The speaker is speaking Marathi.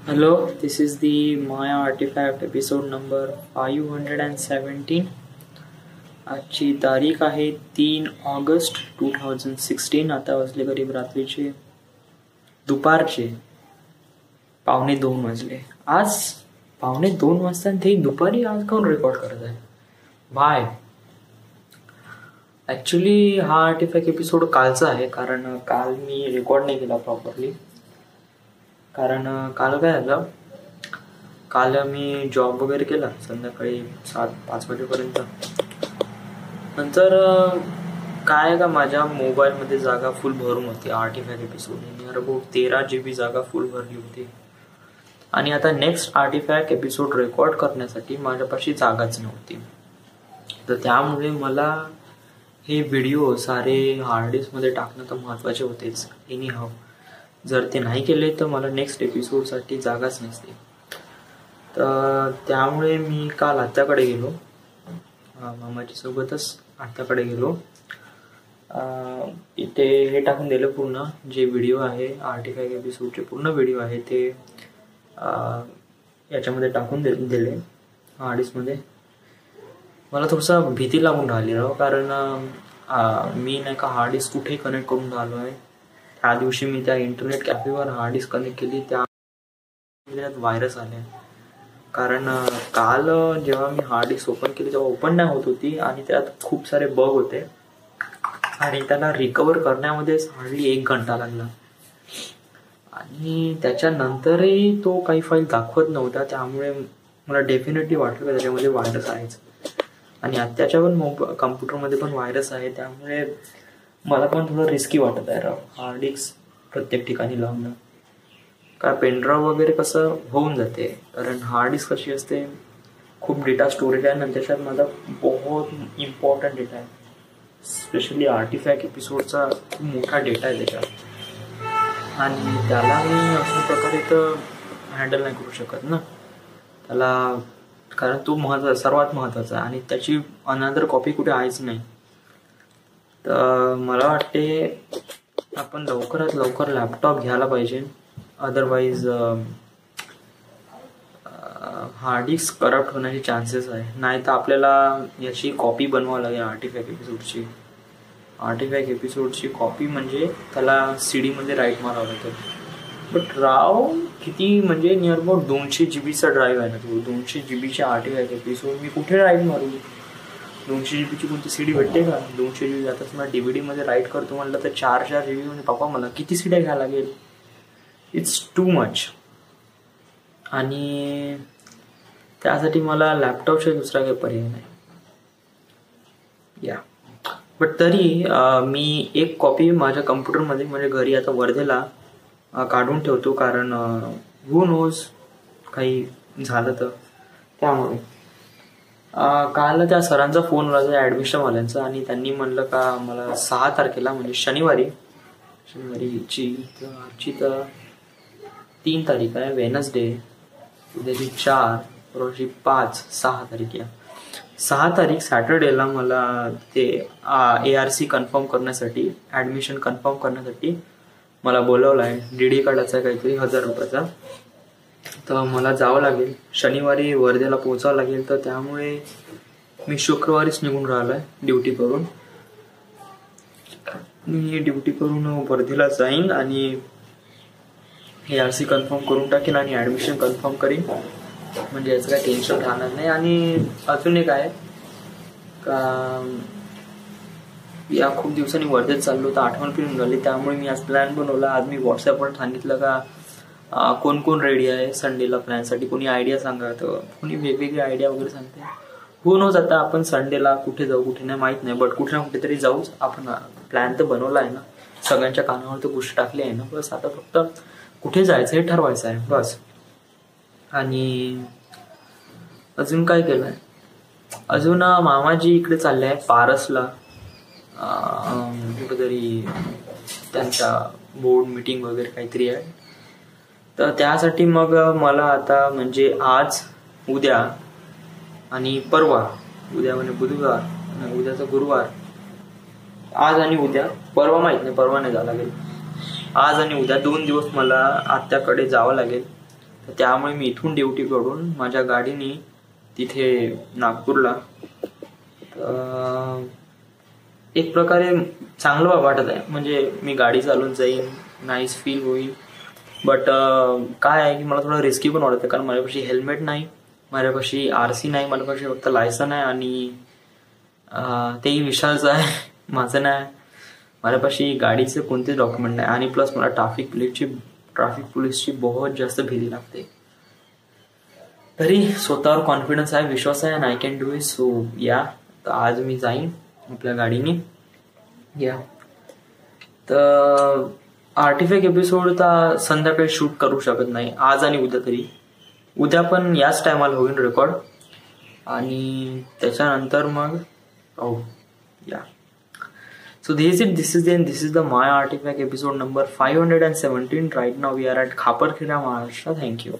Hello, this is the Maya Artifact episode number 517. आजची तारीख आहे 3 ऑगस्ट 2016. आता वाजले करीब रात्रीचे दुपारचे 1:45 वाजले. आज 1:45 वाजता ते दुपारी आज कोण रेकॉर्ड करत आहे? बाय. ॲक्च्युली हा आर्टिफॅक्ट एपिसोड कालचा आहे, कारण काल मी रेकॉर्ड नाही केला प्रॉपरली. कारण काल काय झालं, काल मी जॉब वगैरे केला संध्याकाळी 7-5 वाजेपर्यंत. नंतर काय का माझ्या मोबाईलमध्ये जागा फुल भरून होती. Artefact episode near about 13 GB जागा फुल भरली होती. आणि आता नेक्स्ट आर्टिफॅक्ट एपिसोड रेकॉर्ड करण्यासाठी माझ्यापाशी जागाच नव्हती. तर त्यामुळे मला हे व्हिडिओ सारे हार्ड डिस्कमध्ये टाकणं तर महत्त्वाचे होतेच. एनी हाव जर ते नाही केले तर मला नेक्स्ट एपिसोडसाठी जागाच नसते. तर त्यामुळे मी काल आत्याकडे गेलो, मामाच्या सोबतच आत्याकडे गेलो. इथे हे टाकून दिलं पूर्ण जे व्हिडिओ आहे आर्टिफॅक्ट एपिसोडचे पूर्ण व्हिडिओ आहे ते याच्यामध्ये टाकून दिले हार्ड डिस्कमध्ये. मला थोडंसं भीती लागून राहिली राव, कारण मी नाही का हार्ड डिस्क कुठे कनेक्ट करून राहिलो आहे. त्या दिवशी मी त्या इंटरनेट कॅफेवर हार्ड डिस्क कनेक्ट केली, त्यात व्हायरस आले. कारण काल जेव्हा मी हार्ड डिस्क ओपन केली तेव्हा ओपन नाही होत होती आणि त्यात खूप सारे बग होते आणि त्याला रिकवर करण्यामध्येच हार्डली 1 घंटा लागला. आणि त्याच्यानंतरही तो काही फाईल दाखवत नव्हता. त्यामुळे मला डेफिनेटली वाटलं की त्याच्यामध्ये व्हायरस आहेच. आणि त्याच्या पण कम्प्युटरमध्ये पण व्हायरस आहे. त्यामुळे मला पण थोडं रिस्की वाटत आहे राव हार्ड डिस्क प्रत्येक ठिकाणी लावणं. का पेनड्राईव्ह वगैरे कसं होऊन जाते, कारण हार्ड डिस्क कशी असते खूप डेटा स्टोरेज आहे आणि त्याच्यात माझा बहुत इम्पॉर्टंट डेटा आहे. स्पेशली आर्टिफॅक्ट एपिसोडचा खूप मोठा डेटा आहे त्याच्यात. आणि त्याला मी अशा प्रकारे तर हँडल नाही करू शकत ना त्याला, कारण तो सर्वात महत्त्वाचा आहे आणि त्याची अनदर कॉपी कुठे आहेच नाही. तर मला वाटते आपण लवकरात लवकर लॅपटॉप घ्यायला पाहिजे. अदरवाईज हार्ड डिस्क करप्ट होण्याचे चान्सेस आहे. नाही तर आपल्याला याची कॉपी बनवावं लागेल आर्टिफॅक्ट एपिसोडची. आर्टिफॅक्ट एपिसोडची कॉपी म्हणजे त्याला CD मध्ये राईट मारावं लागेल. बट राव किती म्हणजे नियर अबाउट 200 GBचा ड्राईव्ह आहे ना तो. 200 GBचे आर्टिफॅक्ट एपिसोड मी कुठे राईट मारू? 200 GBची कोणती CD भेटते का? 200 GB आताच मला DVD मध्ये राईट करतो म्हणलं तर 4 GB म्हणजे पप्पा मला किती सीड्या घ्यायला लागेल? It's too much. आणि त्यासाठी मला लॅपटॉपशिवाय दुसरा काही पर्याय नाही या. बट तरी मी एक कॉपी माझ्या कम्प्युटरमध्ये म्हणजे घरी आता वर्धेला काढून ठेवतो, कारण हू नोज काही झालं तर. त्यामुळे काल त्या सरांचा फोन आला त्या ॲडमिशनवाल्यांचा आणि त्यांनी म्हणलं का मला 6 तारखेला म्हणजे शनिवारीची तर 3 तारीख आहे वेनसडे, उद्याची 4, परवाची 5, 6 तारीख या 6 तारीख सॅटर्डेला मला ते ARC कन्फर्म करण्यासाठी ॲडमिशन कन्फर्म करण्यासाठी मला बोलवलं आहे. DD काढायचा आहे काहीतरी 1000 रुपयाचा. तर मला जावं लागेल शनिवारी वर्धेला पोचावं लागेल. तर त्यामुळे मी शुक्रवारीच निघून राहिलो आहे ड्युटी करून. मी ड्युटी करून वर्धेला जाईन आणि ARC कन्फर्म करून टाकेन आणि ॲडमिशन कन्फर्म करीन, म्हणजे याचं काही टेन्शन राहणार नाही. आणि अजून एक आहे का या खूप दिवसांनी वर्धेत चाललो तर आठवण फिरून राहिली. त्यामुळे मी आज प्लॅन बनवला. आज मी व्हॉट्सॲपवर सांगितलं का कोण कोण रेडी आहे संडेला प्लॅनसाठी, कोणी आयडिया सांगा. तर कोणी वेगवेगळी आयडिया वगैरे सांगते. हो नोज आता आपण संडेला कुठे जाऊ कुठे नाही माहीत नाही, बट कुठे ना कुठेतरी जाऊच. आपण प्लॅन तर बनवला आहे ना, सगळ्यांच्या कानावर तर गोष्ट टाकली आहे ना. बस आता फक्त कुठे जायचं हे ठरवायचं आहे बस. आणि अजून काय केलं आहे, अजून मामाजी इकडे चालले आहे पारसला, कुठेतरी त्यांच्या बोर्ड मीटिंग वगैरे काहीतरी आहे. तर त्यासाठी मग मला आता म्हणजे आज, उद्या आणि परवा, उद्या म्हणजे बुधवार आणि उद्याचा गुरुवार, आज आणि उद्या, परवा माहित नाही, परवा नाही जावं लागेल, आज आणि उद्या 2 दिवस मला आत्याकडे जावं लागेल. तर त्यामुळे मी इथून ड्युटी करून माझ्या गाडीने तिथे नागपूरला एक प्रकारे चांगलं वाटत आहे. म्हणजे मी गाडी चालून जाईन, नाईस फील होईल. बट काय आहे की मला थोडं रिस्की पण वाटतं, कारण माझ्यापाशी हेल्मेट नाही, माझ्यापाशी RC नाही, माझ्यापाशी फक्त लायसन आहे आणि तेही विशालचं आहे, माझं नाही. माझ्यापाशी गाडीचे कोणतेच डॉक्युमेंट नाही आणि प्लस मला ट्रॅफिक पोलीसची बहुत जास्त भीती लागते. तरी स्वतःवर कॉन्फिडन्स आहे, विश्वास आहे, आणि I can do it. So या, तर आज मी जाईन आपल्या गाडीने. या तर आर्टिफॅक्ट एपिसोड तर संध्याकाळी शूट करू शकत नाही आज आणि उद्या, तरी उद्या पण याच टायमाला होईल रेकॉर्ड, आणि त्याच्यानंतर मग या. So this is the My Artifact episode number 517. Right now we are at Khaparkheda, Maharashtra. Thank you.